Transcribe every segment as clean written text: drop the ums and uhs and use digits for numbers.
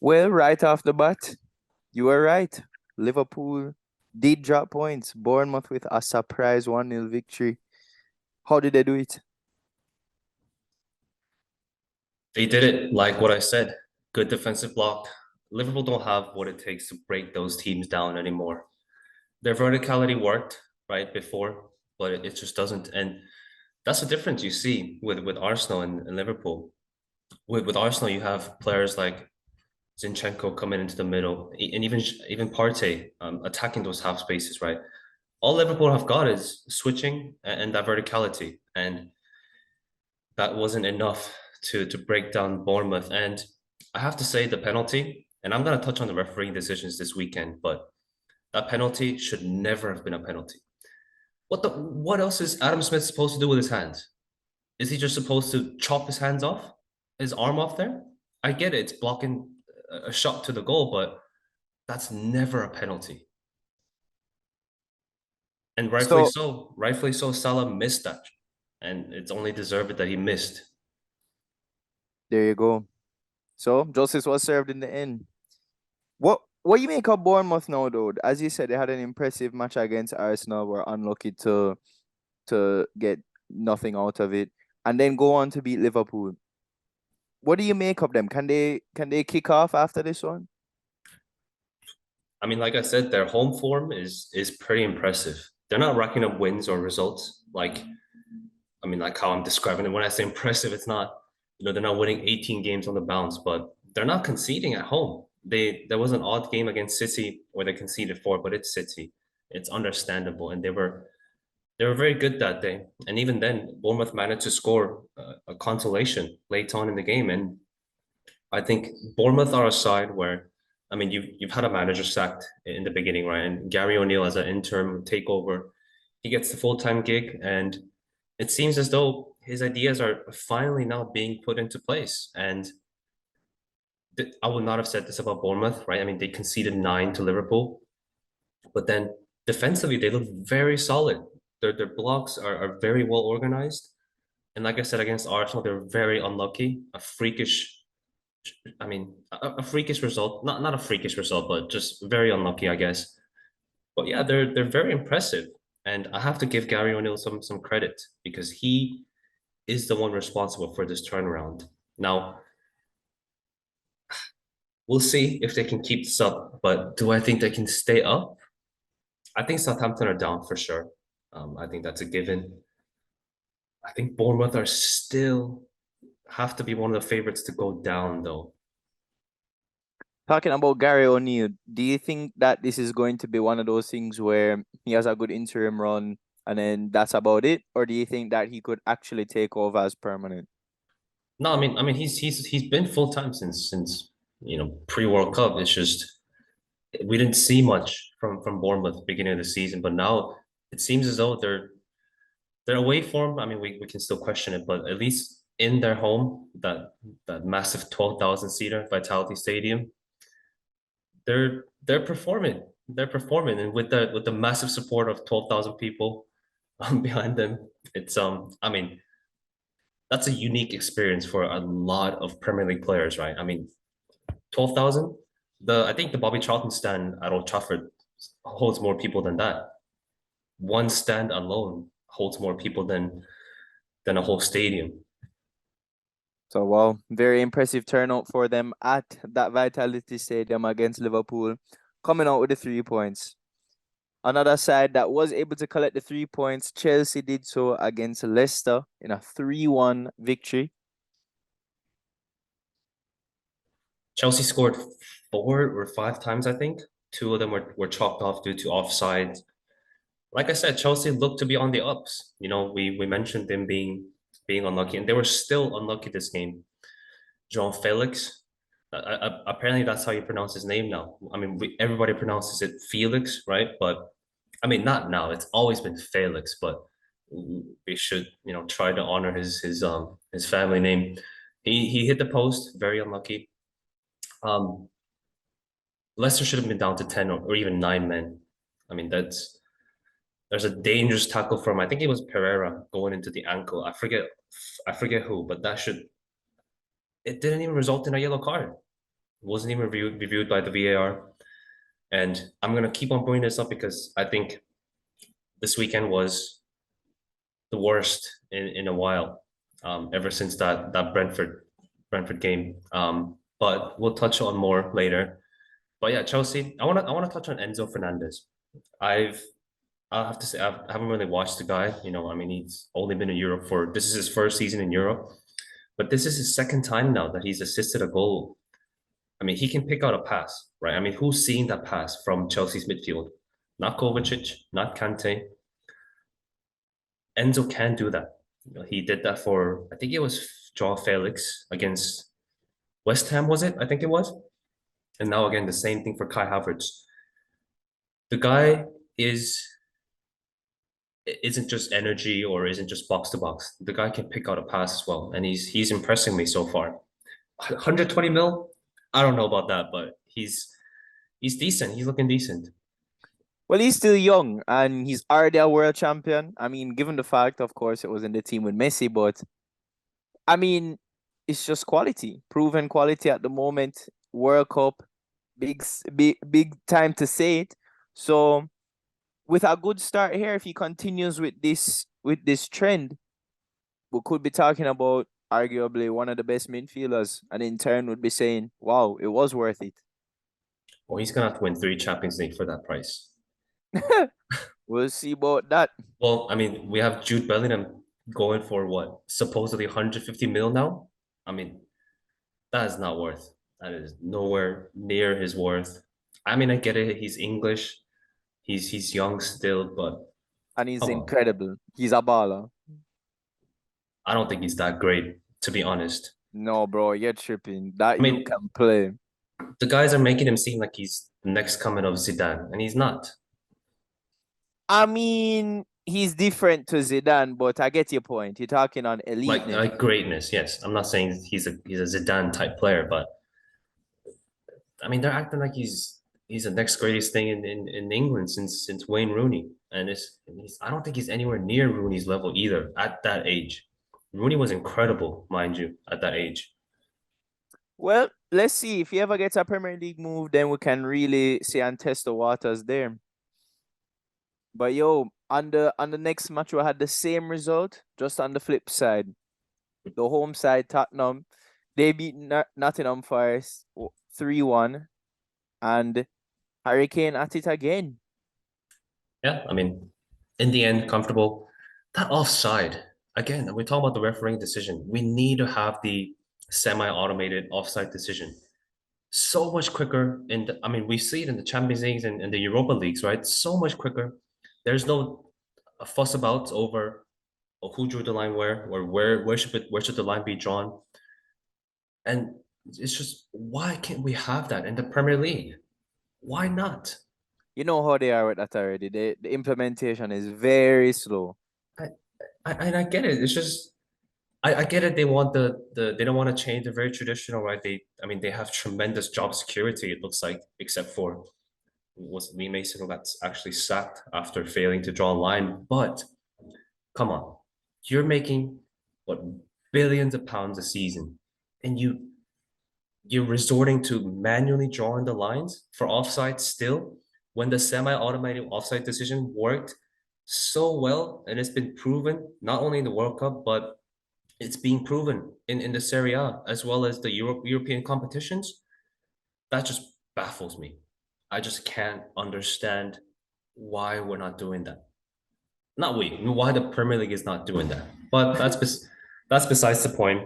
Well, right off the bat, you were right. Liverpool did drop points. Bournemouth with a surprise 1-0 victory. How did they do it? They did it like what I said. Good defensive block. Liverpool don't have what it takes to break those teams down anymore. Their verticality worked right before, but it just doesn't. And that's the difference you see with Arsenal and Liverpool. With Arsenal, you have players like Zinchenko coming into the middle, and even Partey attacking those half spaces, right? All Liverpool have got is switching and that verticality, and that wasn't enough to break down Bournemouth. And I have to say the penalty, and I'm gonna touch on the refereeing decisions this weekend, but that penalty should never have been a penalty. What else is Adam Smith supposed to do with his hands? Is he just supposed to chop his hands off, his arm off there? I get it, it's blocking a shot to the goal, but that's never a penalty. And So rightfully so, Salah missed that. And it's only deserved that he missed. there you go. So justice was served in the end. What you make of Bournemouth now, though? As you said, they had an impressive match against Arsenal. Were unlucky to get nothing out of it, and then go on to beat Liverpool. What do you make of them? Can they kick off after this one? I mean, like I said, their home form is pretty impressive. They're not racking up wins or results like how I'm describing it. When I say impressive, it's not, they're not winning 18 games on the bounce, but they're not conceding at home. There was an odd game against City where they conceded four, but it's City. It's understandable, and they were very good that day. And even then, Bournemouth managed to score a consolation late on in the game. And I think Bournemouth are a side where, I mean, you've had a manager sacked in the beginning, right? And Gary O'Neill as an interim takeover, he gets the full-time gig, and it seems as though his ideas are finally now being put into place. And I would not have said this about Bournemouth, right? I mean, they conceded 9 to Liverpool, but then defensively they look very solid. Their blocks are very well organized. And like I said, against Arsenal, they're very unlucky. A freakish result. Not a freakish result, but just very unlucky, I guess. But yeah, they're very impressive. And I have to give Gary O'Neill some credit because he is the one responsible for this turnaround. Now, we'll see if they can keep this up, but do I think they can stay up? I think Southampton are down for sure. I think that's a given. I think Bournemouth are still have to be one of the favorites to go down, though. Talking about Gary O'Neill, do you think that this is going to be one of those things where he has a good interim run and then that's about it, or do you think that he could actually take over as permanent? No, I mean, he's been full time since pre-World Cup. It's just we didn't see much from Bournemouth beginning of the season, but now it seems as though their away form. I mean, we can still question it, but at least in their home, that massive 12,000 seater Vitality Stadium, they're performing. They're performing, and with the massive support of 12,000 people behind them, it's I mean, that's a unique experience for a lot of Premier League players, right? I mean, 12,000. I think the Bobby Charlton stand at Old Trafford holds more people than that. One stand alone holds more people than a whole stadium. So, wow, very impressive turnout for them at that Vitality Stadium against Liverpool, coming out with the 3 points. Another side that was able to collect the 3 points, Chelsea did so against Leicester in a 3-1 victory. Chelsea scored 4 or 5 times, I think. Two of them were chalked off due to offside. Like I said, Chelsea looked to be on the ups. We mentioned them being unlucky, and they were still unlucky this game. João Felix, apparently that's how you pronounce his name now. I mean, everybody pronounces it Felix, right? But I mean, not now. It's always been Felix, but we should, try to honor his family name. He hit the post, very unlucky. Um, Leicester should have been down to 10 or even 9 men. I mean, there's a dangerous tackle from I think it was Pereira going into the ankle. I forget who, but it didn't even result in a yellow card. wasn't even reviewed by the VAR. And I'm gonna keep on bringing this up because I think this weekend was the worst in a while, ever since that Brentford game. But we'll touch on more later. But yeah, Chelsea. I wanna touch on Enzo Fernandez. I've I have to say I haven't really watched the guy. I mean, he's only been in Europe for this is his first season in Europe, but this is his second time now that he's assisted a goal. I mean, he can pick out a pass, right? I mean, who's seen that pass from Chelsea's midfield? Not Kovacic, not Kante. Enzo can do that. He did that for I think it was Joao Felix against West Ham, was it? I think it was. And now again, the same thing for Kai Havertz. The guy is isn't just energy or isn't just box to box. The guy can pick out a pass as well, and he's impressing me so far. 120 mil, I don't know about that, but he's decent. He's looking decent. Well, he's still young and he's already a world champion. I mean, given the fact, of course, it was in the team with Messi, but I mean, it's just quality, proven quality at the moment. World Cup, big time to say it. So, with a good start here, if he continues with this trend, we could be talking about arguably one of the best midfielders, and in turn would be saying, "Wow, it was worth it." Well, he's gonna have to win 3 Champions League for that price. We'll see about that. Well, I mean, we have Jude Bellingham going for what supposedly 150 mil now. I mean, that is not worth. That is nowhere near his worth. I mean, I get it. He's English. He's young still, but And he's come on. incredible. He's a baller. I don't think he's that great, to be honest. No, bro, you're tripping. That I you mean, can play. the guys are making him seem like he's the next coming of Zidane, and he's not. I mean, he's different to Zidane, but I get your point. You're talking on eliteness. Like greatness, yes. I'm not saying he's a Zidane type player, but I mean they're acting like he's the next greatest thing in England since Wayne Rooney, and I don't think he's anywhere near Rooney's level either at that age. Rooney was incredible, mind you, at that age. Well, let's see. If he ever gets a Premier League move, then we can really see and test the waters there. But yo, on the next match, we had the same result, just on the flip side. The home side, Tottenham, they beat Nottingham Forest 3-1, and Hurricane at it again. Yeah, I mean, in the end, comfortable. That offside, again, we're talking about the refereeing decision. We need to have the semi-automated offside decision. So much quicker. I mean, we see it in the Champions Leagues and the Europa Leagues, right? So much quicker. There's no fuss about over who drew the line where or where should the line be drawn. And it's just why can't we have that in the Premier League? Why not? You know how they are with that already. The implementation is very slow. I, and I get it. It's just I get it. They want they don't want to change. They're very traditional, right? I mean they have tremendous job security. It looks like, except for was Lee Mason who got actually sacked after failing to draw a line. But come on, you're making what billions of pounds a season, and you're resorting to manually drawing the lines for offside still when the semi-automated offside decision worked so well and it's been proven not only in the World Cup but it's being proven in the Serie A as well as the European competitions. That just baffles me. I just can't understand why we're not doing that. Not why the Premier League is not doing that. But that's besides the point.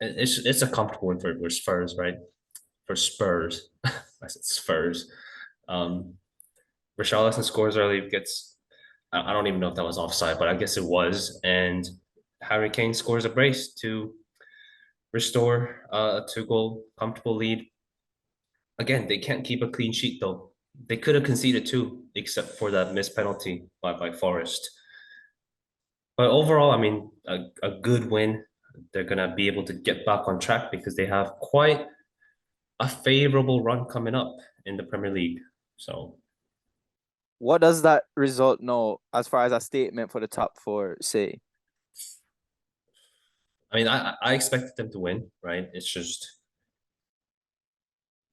It's a comfortable win for Spurs, right? For Spurs, I said Spurs. Um, Richarlison scores early, gets I don't even know if that was offside, but I guess it was, and Harry Kane scores a brace to restore a 2-goal comfortable lead. Again, they can't keep a clean sheet though. They could have conceded two, except for that missed penalty by Forest. But overall, I mean, a good win. They're gonna be able to get back on track because they have quite a favorable run coming up in the Premier League. So, What does that result know as far as a statement for the top four say? I mean, I expected them to win, right? It's just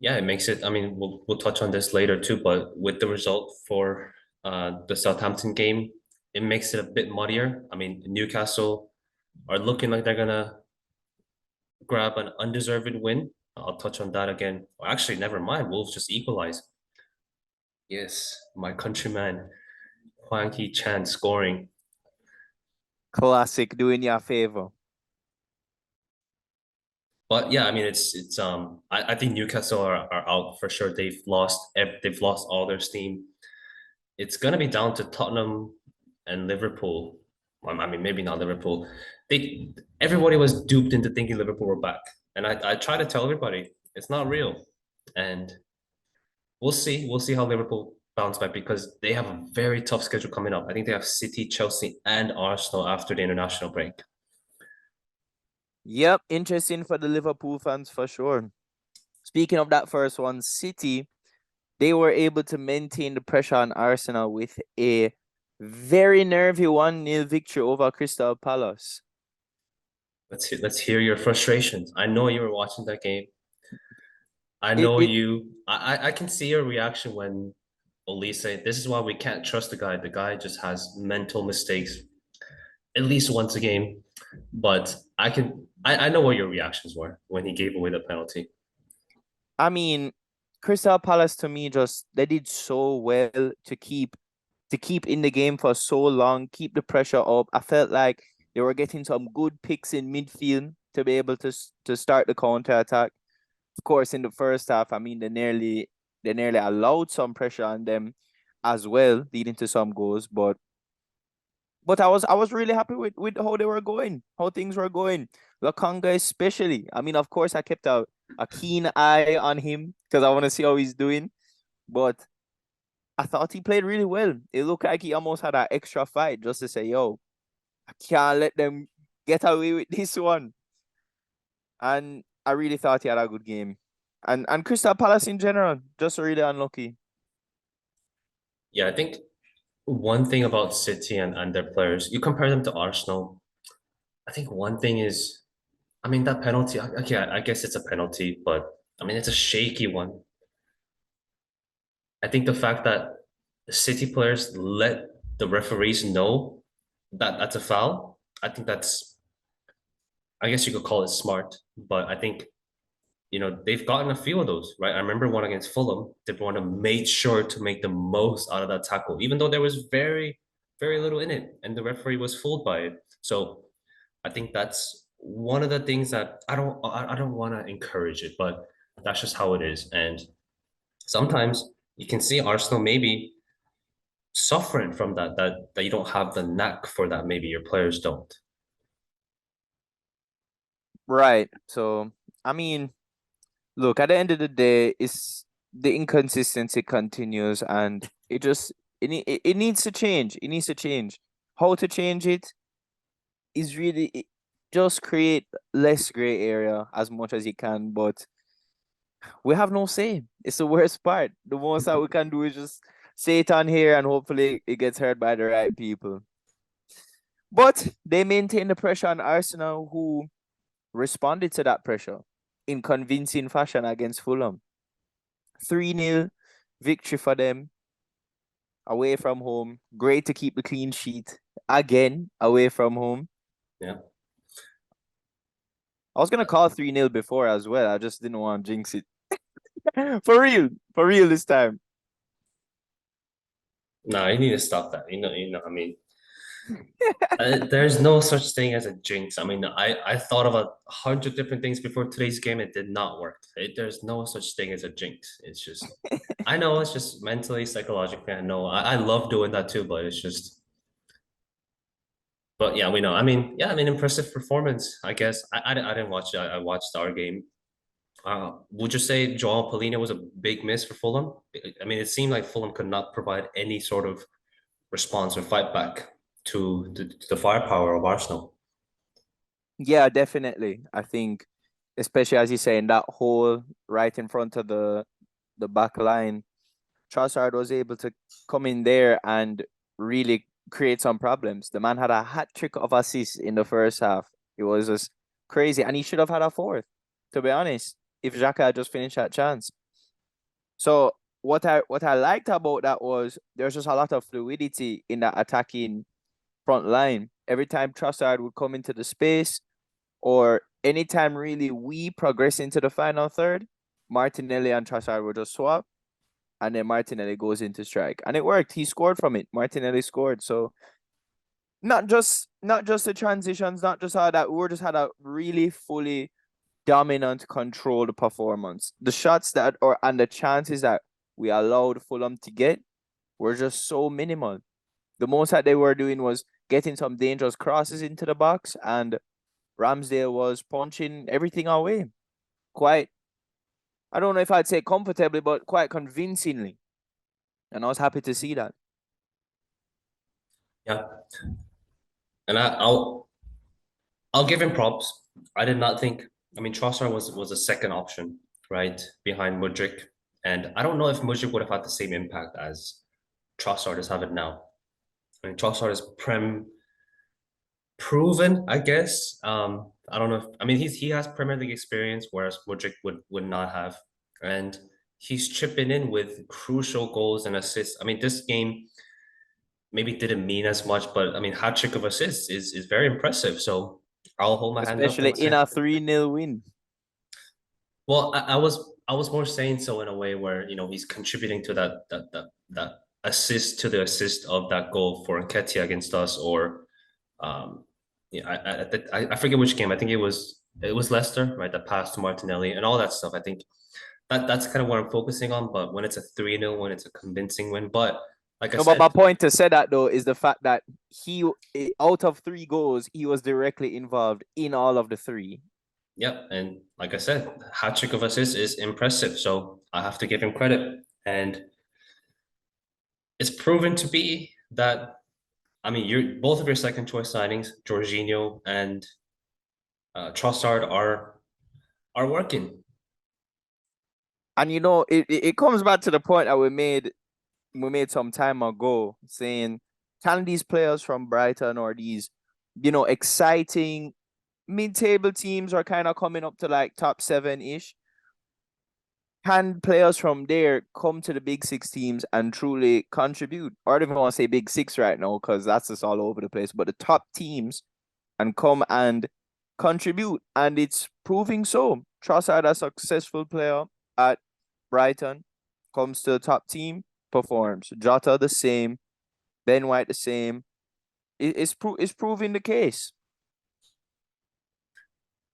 Yeah, it makes it. I mean, we'll touch on this later too, but with the result for the Southampton game, it makes it a bit muddier. I mean, Newcastle are looking like they're gonna grab an undeserved win. I'll touch on that again. Well, actually, never mind. Wolves just equalized. Yes, my countryman Huang Hee Chan scoring. Classic, doing you a favor. But yeah, I mean, I think Newcastle are out for sure. They've lost all their steam. It's gonna be down to Tottenham and Liverpool. I mean, maybe not Liverpool. They Everybody was duped into thinking Liverpool were back, and I try to tell everybody it's not real, and we'll see. We'll see how Liverpool bounce back because they have a very tough schedule coming up. I think they have City, Chelsea, and Arsenal after the international break. Yep, interesting for the Liverpool fans for sure. Speaking of that first one, City, they were able to maintain the pressure on Arsenal with a very nervy 1-0 victory over Crystal Palace. Let's hear your frustrations. I know you were watching that game. I It, know it you. I can see your reaction when Oli said, "This is why we can't trust the guy. The guy just has mental mistakes at least once a game." But I know what your reactions were when he gave away the penalty. I mean, Crystal Palace to me just they did so well to keep in the game for so long, keep the pressure up. I felt like they were getting some good picks in midfield to be able to start the counter attack. Of course, in the first half, I mean, they nearly allowed some pressure on them as well, leading to some goals. But I was really happy with how they were going, how things were going. Lakanga especially. I mean, of course, I kept a keen eye on him because I want to see how he's doing. But I thought he played really well. It looked like he almost had an extra fight just to say, yo, I can't let them get away with this one. And I really thought he had a good game. And Crystal Palace in general, just really unlucky. Yeah, I think one thing about City and their players, you compare them to Arsenal. I think one thing is, I mean, that penalty. Okay, I guess it's a penalty, but I mean, it's a shaky one. I think the fact that the City players let the referees know that that's a foul, I think I guess you could call it smart, but I think, they've gotten a few of those, right? I remember one against Fulham. De Bruyne made sure to make the most out of that tackle, even though there was very, very little in it, and the referee was fooled by it. So I think that's one of the things that I don't want to encourage it, but that's just how it is. And sometimes you can see Arsenal maybe suffering from that you don't have the knack for that. Maybe your players don't. Right. So, I mean, look, at the end of the day, it's the inconsistency continues and it needs to change. It needs to change. How to change it is really just create less gray area as much as you can, but we have no say. It's the worst part. The most that we can do is just say it on here and hopefully it gets heard by the right people. But they maintain the pressure on Arsenal, who responded to that pressure in convincing fashion against Fulham. 3-0 victory for them away from home. Great to keep the clean sheet again away from home. Yeah. I was gonna call 3-0 before as well. I just didn't want to jinx it. For real this time. No, you need to stop that. I mean, there's no such thing as a jinx. I mean, I thought of 100 different things before today's game. It did not work. There's no such thing as a jinx. It's just, I know it's just mentally, psychologically. I know I love doing that too, but it's just, but yeah, we know. I mean, yeah, I mean, impressive performance, I guess. I didn't watch it. I watched our game. Would you say João Palhinha was a big miss for Fulham? I mean, it seemed like Fulham could not provide any sort of response or fight back to the firepower of Arsenal. Yeah, definitely. I think, especially as you say, in that hole right in front of the back line, Trossard was able to come in there and really create some problems. The man had a hat trick of assists in the first half. It was just crazy, and he should have had a fourth, to be honest, if Xhaka had just finished that chance. So what I liked about that was there's just a lot of fluidity in that attacking front line. Every time Trossard would come into the space, or anytime really we progress into the final third, Martinelli and Trossard would just swap, and then Martinelli goes into strike, and it worked. He scored from it. Martinelli scored. So not just the transitions, not just all that. We just had a really fully dominant, controlled performance. The shots that or and the chances that we allowed Fulham to get were just so minimal. The most that they were doing was getting some dangerous crosses into the box, and Ramsdale was punching everything away. Quite, I don't know if I'd say comfortably, but quite convincingly. And I was happy to see that. Yeah, and I'll give him props. I did not think. I mean, Trossard was a second option, right, behind Mudryk, and I don't know if Mudryk would have had the same impact as Trossard is having now. I mean, Trossard is proven, I guess. I don't know. I mean, he has Premier League experience, whereas Mudryk would not have, and he's chipping in with crucial goals and assists. I mean, this game maybe didn't mean as much, but I mean, hat trick of assists is very impressive. So I'll hold my hands up Especially and in say, a 3-0 win. well, I was more saying so in a way where he's contributing to that assist to the assist of that goal for Nketiah against us, or yeah, I forget which game. I think it was Leicester, right? That pass to Martinelli and all that stuff. I think that's kind of what I'm focusing on. But when it's a 3-0 win, it's a convincing win. But like I No, but my said, point to say that though is the fact that out of 3 goals, he was directly involved in all of the three. yeah, and like I said, hat trick of assists is impressive. So I have to give him credit, and it's proven to be that. I mean, both of your second choice signings, Jorginho and Trossard, are working. And it comes back to the point that we made some time ago, saying, can these players from Brighton or these, exciting mid-table teams are kind of coming up to like top 7-ish, can players from there come to the big six teams and truly contribute? Or I don't even want to say big six right now because that's just all over the place, but the top teams and come and contribute. And it's proving so. Trossard, a successful player at Brighton, comes to the top team, performs. Jota the same, Ben White the same. It's proving the case.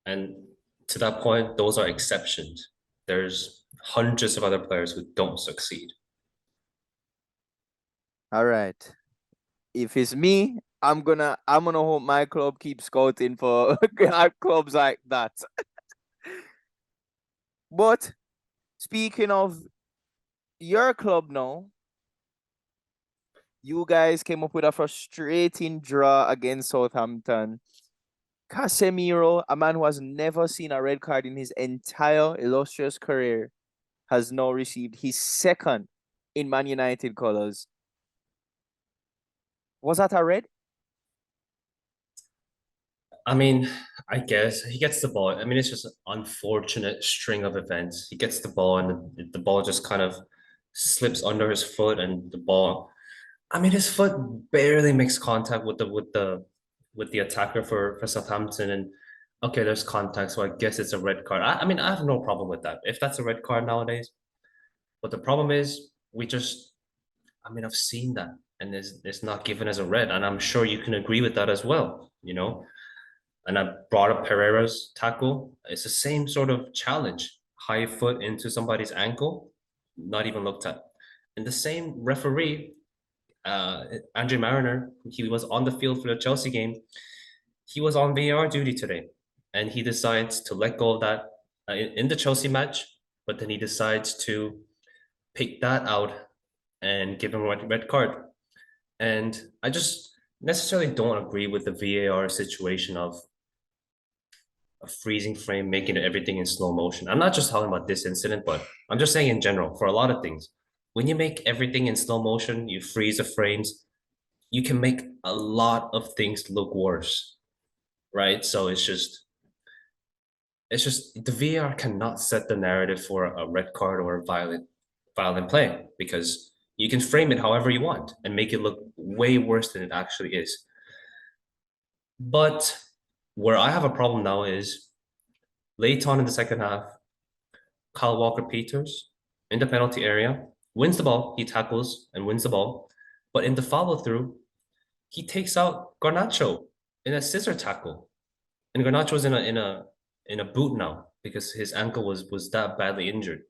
And to that point, those are exceptions. There's hundreds of other players who don't succeed. All right. If it's me, I'm gonna hope my club keeps scouting for clubs like that. But speaking of your club now, you guys came up with a frustrating draw against Southampton. Casemiro, a man who has never seen a red card in his entire illustrious career, has now received his second in Man United colours. Was that a red? I mean, I guess he gets the ball. I mean, it's just an unfortunate string of events. He gets the ball, and the ball just kind of slips under his foot, and the ball. I mean, his foot barely makes contact with the attacker for Southampton, and okay, there's contact, so I guess it's a red card. I mean, I have no problem with that if that's a red card nowadays. But the problem is, I mean, I've seen that, and it's not given as a red, and I'm sure you can agree with that as well. And I brought up Pereira's tackle. It's the same sort of challenge. High foot into somebody's ankle, not even looked at. And the same referee, Andre Mariner, he was on the field for the Chelsea game. He was on VAR duty today, and he decides to let go of that in the Chelsea match. But then he decides to pick that out and give him a red card. And I just necessarily don't agree with the VAR situation of a freezing frame, making everything in slow motion. I'm not just talking about this incident, but I'm just saying in general for a lot of things. When you make everything in slow motion, you freeze the frames, you can make a lot of things look worse, right? So it's just the VAR cannot set the narrative for a red card or a violent violent play because you can frame it however you want and make it look way worse than it actually is. But where I have a problem now is late on in the second half, Kyle Walker-Peters in the penalty area wins the ball. He tackles and wins the ball. But in the follow-through, he takes out Garnacho in a scissor tackle. And Garnacho's in a boot now because his ankle was that badly injured.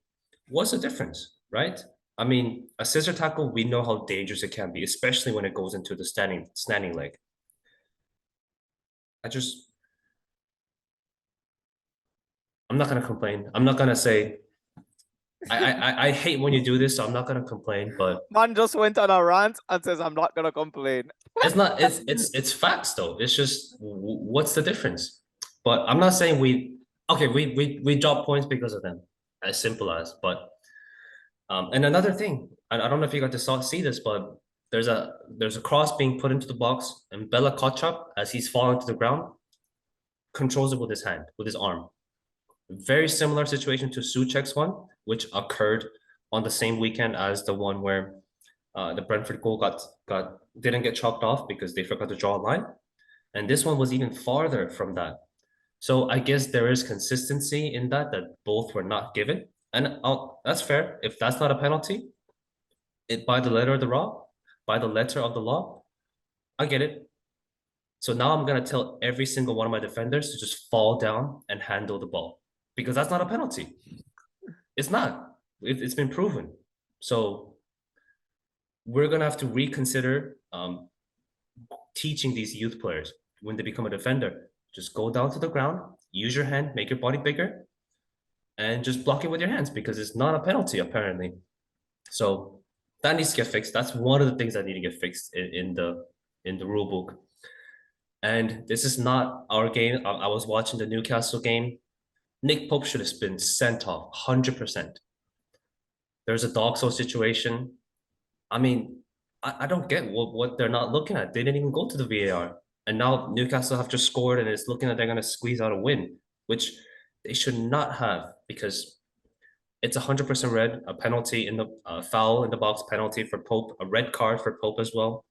What's the difference, right? I mean, a scissor tackle, we know how dangerous it can be, especially when it goes into the standing leg. I'm not gonna complain. I'm not gonna say I hate when you do this, so I'm not gonna complain, but Man just went on a rant and says, I'm not gonna complain. it's not it's facts though. It's just what's the difference? But I'm not saying we drop points because of them. As simple as. But and another thing, I don't know if you got to see this, but there's a cross being put into the box, and Bella Kotchap, as he's falling to the ground, controls it with his hand, with his arm. Very similar situation to Souček's one, which occurred on the same weekend as the one where the Brentford goal didn't get chalked off because they forgot to draw a line. And this one was even farther from that. So I guess there is consistency in that both were not given. And that's fair. If that's not a penalty, by the letter of the law, I get it. So now I'm gonna tell every single one of my defenders to just fall down and handle the ball because that's not a penalty. It's not. It's been proven. So we're gonna have to reconsider teaching these youth players when they become a defender. Just go down to the ground, use your hand, make your body bigger, and just block it with your hands because it's not a penalty apparently. So that needs to get fixed. That's one of the things that need to get fixed in the rule book. And this is not our game. I was watching the Newcastle game. Nick Pope should have been sent off 100%. There's a Doxo situation. I mean, I don't get what they're not looking at. They didn't even go to the VAR. And now Newcastle have just scored and it's looking like they're going to squeeze out a win, which they should not have because it's 100% red, a penalty in the foul in the box penalty for Pope, a red card for Pope as well.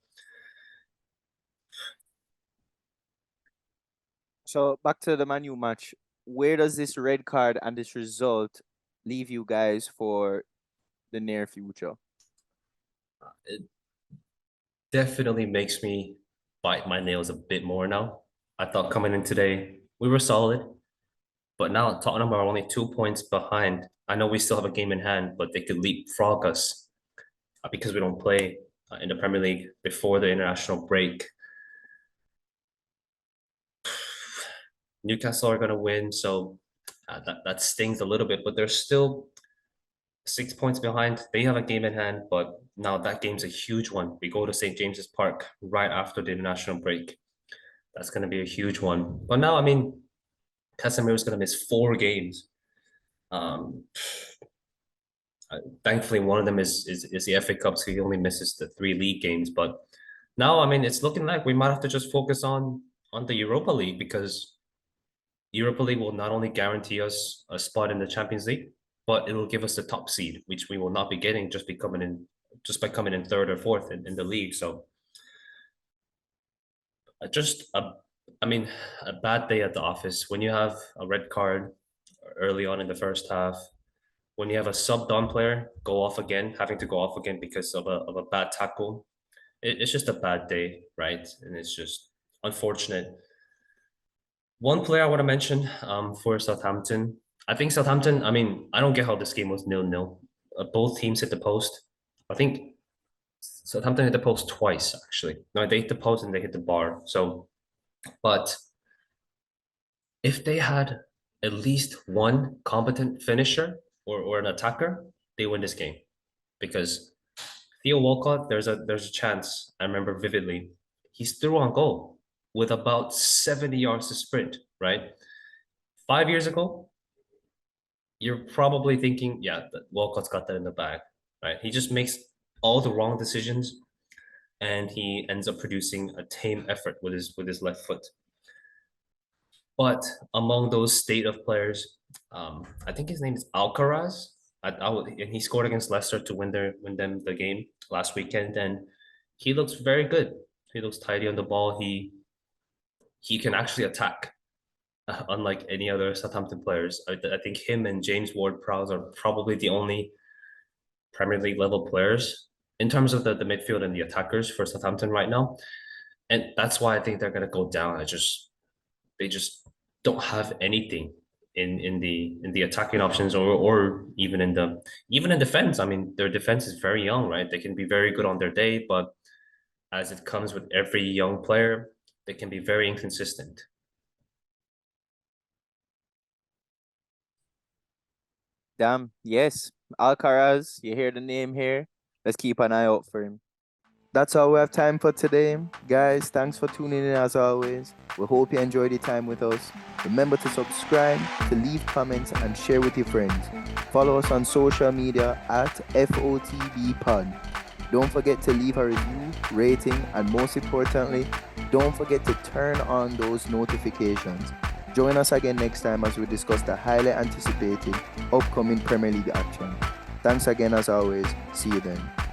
So back to the Man U match. Where does this red card and this result leave you guys for the near future? It definitely makes me bite my nails a bit more now. I thought coming in today, we were solid, but now Tottenham are only 2 points behind. I know we still have a game in hand, but they could leapfrog us because we don't play in the Premier League before the international break. Newcastle are going to win, so that stings a little bit, but they're still 6 points behind. They have a game in hand, but now that game's a huge one. We go to St. James's Park right after the international break. That's going to be a huge one. But now, I mean, Casemiro is going to miss 4 games. Thankfully, one of them is the FA Cup, so he only misses the 3 league games. But now, I mean, it's looking like we might have to just focus on the Europa League because Europa League will not only guarantee us a spot in the Champions League, but it'll give us the top seed, which we will not be getting just by coming in third or fourth in the league. So I mean, a bad day at the office when you have a red card early on in the first half, when you have a sub Don player go off again, having to go off again because of a bad tackle. It's just a bad day, right? And it's just unfortunate. One player I want to mention for Southampton. I think Southampton, I mean, I don't get how this game was 0-0. Both teams hit the post. I think Southampton hit the post twice, actually. No, they hit the post and they hit the bar. So, but if they had at least one competent finisher or an attacker, they win this game. Because Theo Walcott, there's a chance, I remember vividly, he's through on goal with about 70 yards to sprint, right? 5 years ago, you're probably thinking, yeah, Walcott's got that in the bag, right? He just makes all the wrong decisions and he ends up producing a tame effort with his left foot. But among those state of players, I think his name is Alcaraz. And he scored against Leicester to win them the game last weekend, and he looks very good. He looks tidy on the ball. He can actually attack, unlike any other Southampton players. I think him and James Ward-Prowse are probably the only Premier League level players in terms of the midfield and the attackers for Southampton right now. And that's why I think they're gonna go down. They just don't have anything in the attacking options or even in defense. I mean, their defense is very young, right? They can be very good on their day, but as it comes with every young player, they can be very inconsistent. Damn, yes. Alcaraz, you hear the name here. Let's keep an eye out for him. That's all we have time for today. Guys, thanks for tuning in as always. We hope you enjoyed your time with us. Remember to subscribe, to leave comments, and share with your friends. Follow us on social media at FOTBpod. Don't forget to leave a review, rating, and most importantly, don't forget to turn on those notifications. Join us again next time as we discuss the highly anticipated upcoming Premier League action. Thanks again as always. See you then.